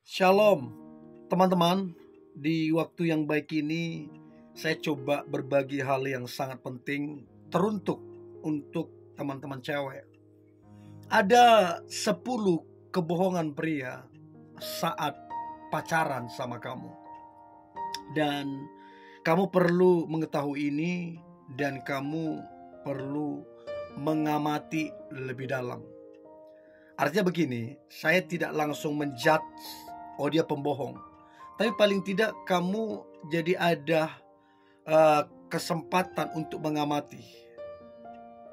Shalom teman-teman, di waktu yang baik ini saya coba berbagi hal yang sangat penting teruntuk untuk teman-teman cewek. Ada 10 kebohongan pria saat pacaran sama kamu. Dan kamu perlu mengetahui ini dan kamu perlu mengamati lebih dalam. Artinya begini, saya tidak langsung menjudge oh dia pembohong, tapi paling tidak kamu jadi ada kesempatan untuk mengamati.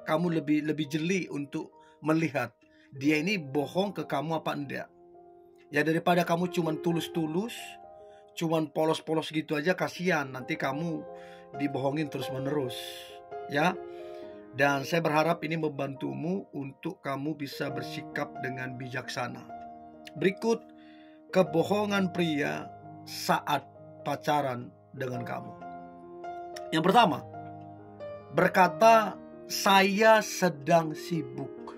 Kamu lebih jeli untuk melihat dia ini bohong ke kamu apa enggak. Ya daripada kamu cuman tulus-tulus, cuman polos-polos gitu aja, kasihan nanti kamu dibohongin terus-menerus, ya. Dan saya berharap ini membantumu untuk kamu bisa bersikap dengan bijaksana. Berikut kebohongan pria saat pacaran dengan kamu. Yang pertama, berkata saya sedang sibuk.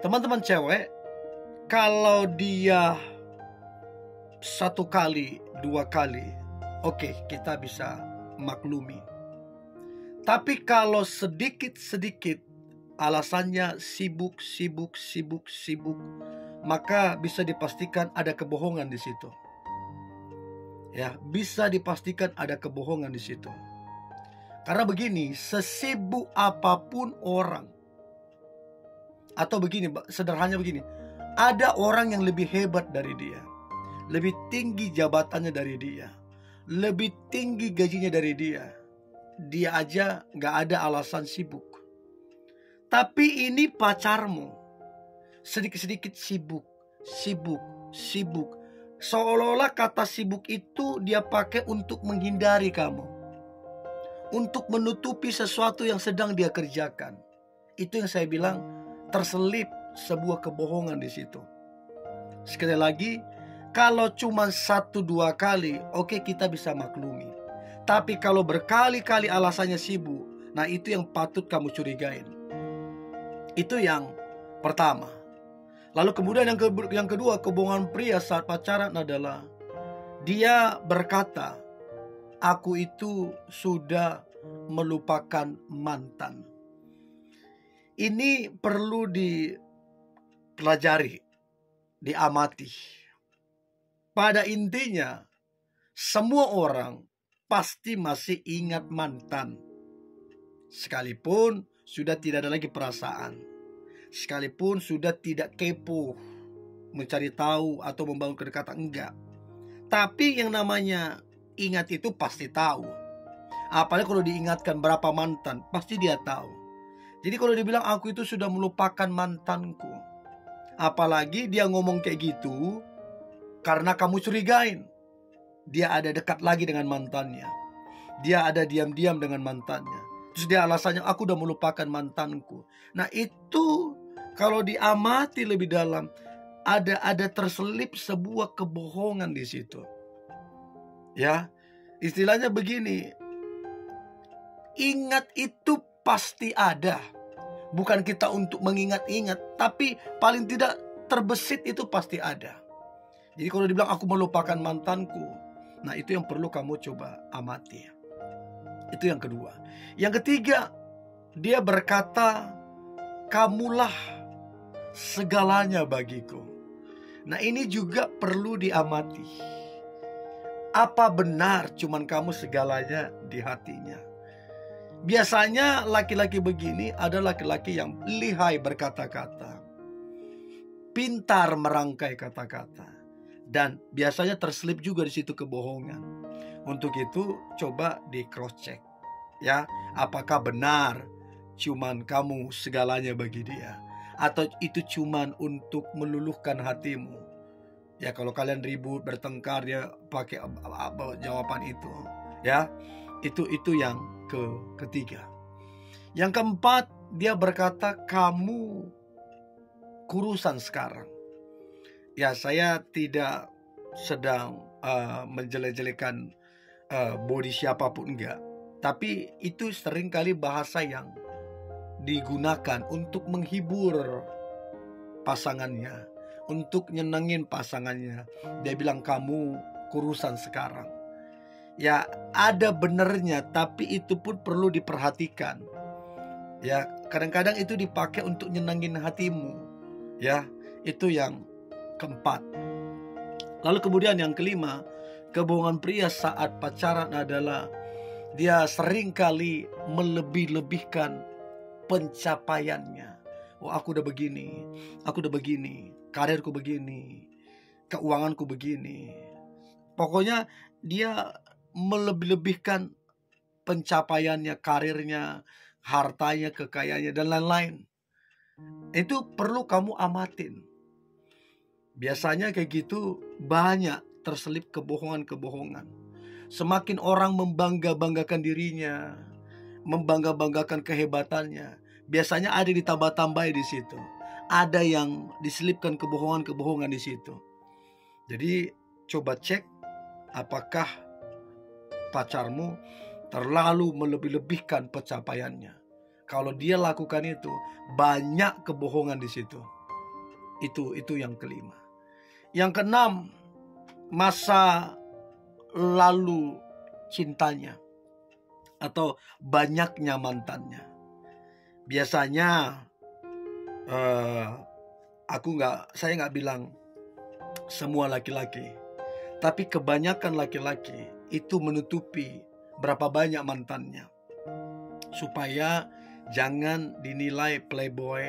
Teman-teman cewek, kalau dia 1 kali, 2 kali, oke, kita bisa maklumi. Tapi kalau sedikit-sedikit alasannya sibuk, maka bisa dipastikan ada kebohongan di situ. Ya, bisa dipastikan ada kebohongan di situ. Karena begini, sesibuk apapun orang, atau begini, sederhananya begini, ada orang yang lebih hebat dari dia, lebih tinggi jabatannya dari dia, lebih tinggi gajinya dari dia, dia aja gak ada alasan sibuk. Tapi ini pacarmu, sedikit-sedikit sibuk. Seolah-olah kata sibuk itu dia pakai untuk menghindari kamu, untuk menutupi sesuatu yang sedang dia kerjakan. Itu yang saya bilang, terselip sebuah kebohongan di situ. Sekali lagi, kalau cuma 1-2 kali, oke, kita bisa maklumi. Tapi kalau berkali-kali alasannya sibuk, nah itu yang patut kamu curigain. Itu yang pertama. Lalu kemudian yang kedua, kebohongan pria saat pacaran adalah dia berkata, aku itu sudah melupakan mantan. Ini perlu dipelajari, diamati. Pada intinya, semua orang pasti masih ingat mantan, sekalipun sudah tidak ada lagi perasaan, sekalipun sudah tidak kepo mencari tahu atau membangun kedekatan, enggak. Tapi yang namanya ingat itu pasti tahu. Apalagi kalau diingatkan berapa mantan, pasti dia tahu. Jadi kalau dibilang aku itu sudah melupakan mantanku, apalagi dia ngomong kayak gitu karena kamu curigain dia ada dekat lagi dengan mantannya, dia ada diam-diam dengan mantannya, terus dia alasannya aku udah melupakan mantanku. Nah itu kalau diamati lebih dalam, ada terselip sebuah kebohongan di situ. Ya, istilahnya begini, ingat itu pasti ada. Bukan kita untuk mengingat-ingat, tapi paling tidak terbesit itu pasti ada. Jadi kalau dibilang aku melupakan mantanku, nah itu yang perlu kamu coba amati. Itu yang kedua. Yang ketiga, dia berkata, kamulah segalanya bagiku. Nah ini juga perlu diamati. Apa benar cuman kamu segalanya di hatinya? Biasanya laki-laki begini ada laki-laki yang lihai berkata-kata, pintar merangkai kata-kata, dan biasanya terselip juga di situ kebohongan. Untuk itu coba di cross check, ya, apakah benar cuman kamu segalanya bagi dia, atau itu cuman untuk meluluhkan hatimu. Ya kalau kalian ribut bertengkar, dia pakai jawaban itu, ya. Itu yang ketiga. Yang keempat, dia berkata kamu kurusan sekarang. Ya saya tidak sedang menjelek-jelekan body siapapun, enggak. Tapi itu seringkali bahasa yang digunakan untuk menghibur pasangannya, untuk nyenengin pasangannya. Dia bilang kamu kurusan sekarang. Ya ada benernya, tapi itu pun perlu diperhatikan. Ya kadang-kadang itu dipakai untuk nyenengin hatimu. Ya itu yang keempat. Lalu kemudian yang kelima, kebohongan pria saat pacaran adalah dia seringkali melebih-lebihkan pencapaiannya. Oh aku udah begini, karirku begini, keuanganku begini. Pokoknya dia melebih-lebihkan pencapaiannya, karirnya, hartanya, kekayaannya, dan lain-lain. Itu perlu kamu amatin. Biasanya kayak gitu banyak terselip kebohongan-kebohongan. Semakin orang membangga-banggakan dirinya, membangga-banggakan kehebatannya, biasanya ada ditambah-tambah di situ. Ada yang diselipkan kebohongan-kebohongan di situ. Jadi coba cek apakah pacarmu terlalu melebih-lebihkan pencapaiannya. Kalau dia lakukan itu, banyak kebohongan di situ. Itu yang kelima. Yang keenam, masa lalu cintanya atau banyaknya mantannya. Biasanya saya nggak bilang semua laki-laki, tapi kebanyakan laki-laki itu menutupi berapa banyak mantannya supaya jangan dinilai playboy,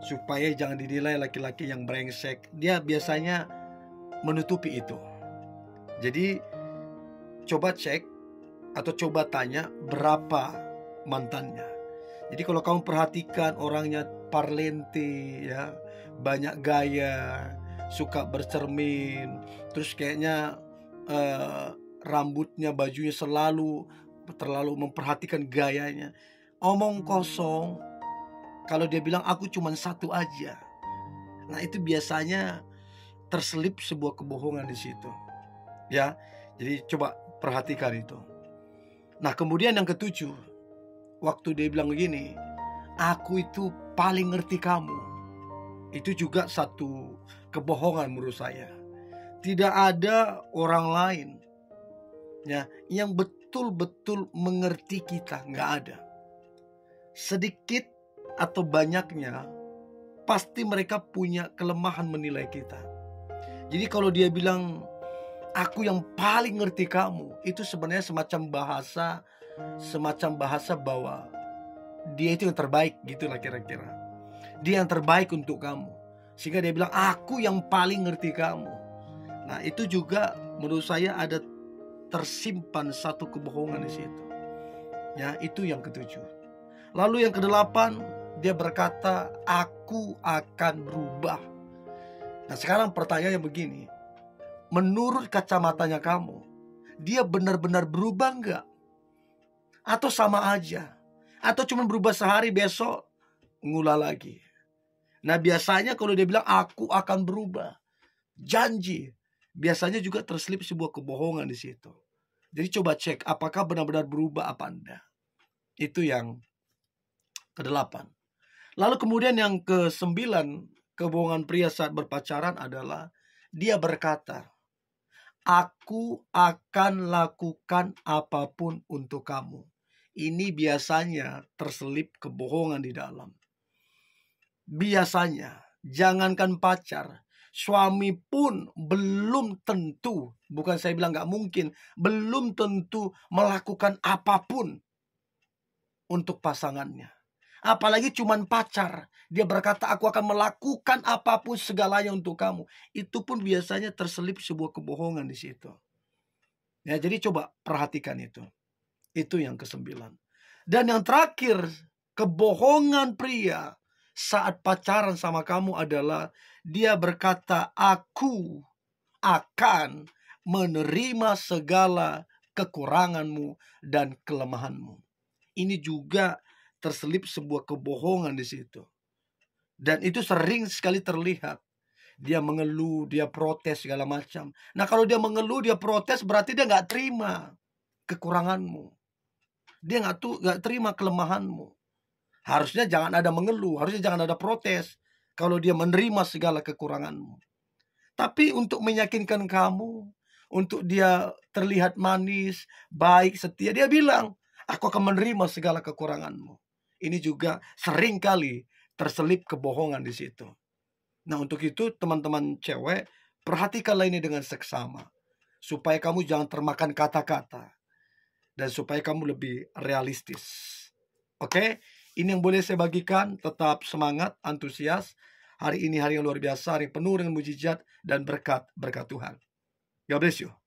supaya jangan dinilai laki-laki yang brengsek. Dia biasanya menutupi itu. Jadi coba cek atau coba tanya berapa mantannya. Jadi kalau kamu perhatikan orangnya parlente, ya, banyak gaya, suka bercermin, terus kayaknya rambutnya, bajunya terlalu memperhatikan gayanya, omong kosong. Kalau dia bilang aku cuma satu aja, nah itu biasanya terselip sebuah kebohongan di situ. Ya, jadi coba perhatikan itu. Nah kemudian yang ketujuh, waktu dia bilang begini, aku itu paling ngerti kamu. Itu juga satu kebohongan menurut saya. Tidak ada orang lain ya yang betul-betul mengerti kita, nggak ada. Sedikit atau banyaknya pasti mereka punya kelemahan menilai kita. Jadi kalau dia bilang aku yang paling ngerti kamu, itu sebenarnya semacam bahasa bahwa dia itu yang terbaik, gitulah kira-kira. Dia yang terbaik untuk kamu, sehingga dia bilang aku yang paling ngerti kamu. Nah itu juga menurut saya ada tersimpan satu kebohongan di situ. Ya itu yang ketujuh. Lalu yang kedelapan, dia berkata aku akan berubah. Nah sekarang pertanyaannya begini, menurut kacamatanya kamu, dia benar-benar berubah enggak? Atau sama aja? Atau cuma berubah sehari, besok ngulah lagi? Nah biasanya kalau dia bilang aku akan berubah, janji, biasanya juga terselip sebuah kebohongan di situ. Jadi coba cek apakah benar-benar berubah apa enggak. Itu yang kedelapan. Lalu kemudian yang kesembilan, kebohongan pria saat berpacaran adalah dia berkata, aku akan lakukan apapun untuk kamu. Ini biasanya terselip kebohongan di dalam. Biasanya, jangankan pacar, suami pun belum tentu, bukan saya bilang gak mungkin, belum tentu melakukan apapun untuk pasangannya. Apalagi cuman pacar. Dia berkata aku akan melakukan apapun segalanya untuk kamu. Itu pun biasanya terselip sebuah kebohongan di situ. Ya, jadi coba perhatikan itu. Itu yang kesembilan. Dan yang terakhir, kebohongan pria saat pacaran sama kamu adalah dia berkata aku akan menerima segala kekuranganmu dan kelemahanmu. Ini juga terselip sebuah kebohongan di situ. Dan itu sering sekali terlihat. Dia mengeluh, dia protes segala macam. Nah kalau dia mengeluh, dia protes, berarti dia gak terima kekuranganmu. Dia gak terima kelemahanmu. Harusnya jangan ada mengeluh, harusnya jangan ada protes kalau dia menerima segala kekuranganmu. Tapi untuk meyakinkan kamu, untuk dia terlihat manis, baik, setia, dia bilang, aku akan menerima segala kekuranganmu. Ini juga sering kali terselip kebohongan di situ. Nah, untuk itu teman-teman cewek, perhatikanlah ini dengan seksama. Supaya kamu jangan termakan kata-kata. Dan supaya kamu lebih realistis. Oke? Ini yang boleh saya bagikan. Tetap semangat, antusias. Hari ini hari yang luar biasa, hari penuh dengan mujizat dan berkat Tuhan. God bless you.